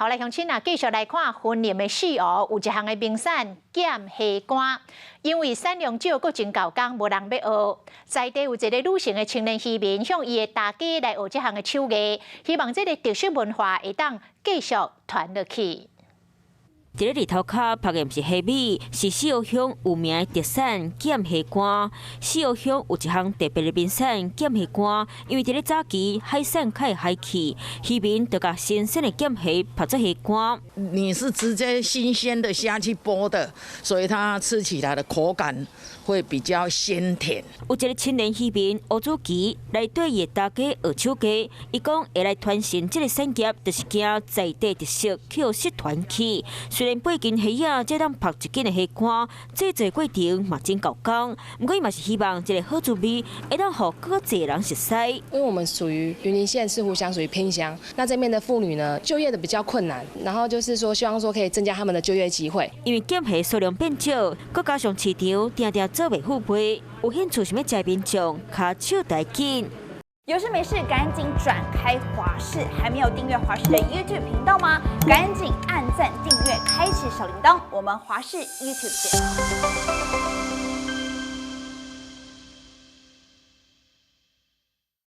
来乡亲啊，继续来看婚姻的事哦。有一项的名产剑虾干，因为产量少，搁真高工，无人要学。在地有一个女性的青年渔民，向伊的大家来学这项的手艺，希望这个特色文化会当继续传落去。 伫咧日头卡拍的毋是虾米，是四湖乡有名的特产剑虾干。四湖乡有一项特别的名产剑虾干，因为伫咧早期海产较会海去，渔民就甲新鲜的剑虾拍做虾干。你是直接新鲜的虾去剥的，所以它吃起来的口感会比较鲜甜。有一个青年渔民吴祖基来对伊大家学手艺，伊讲会来传承这个产业，就是惊在地特色去失传去。虽然八斤虾仔才当拍一斤的虾干，制作过程嘛真够工，不过伊嘛是希望这个好滋味会当互更侪人熟悉。因为我们属于云林县四湖乡，属于偏乡，那这边的妇女呢，就业的比较困难，然后就是说希望说可以增加他们的就业机会。因为剑虾数量变少，再加上市场定定做袂赴配，有兴趣想要食的民众，卡手带紧。 有事没事赶紧转开华视，还没有订阅华视的 YouTube 频道吗？赶紧按赞、订阅、开启小铃铛，我们华视 YouTube 见。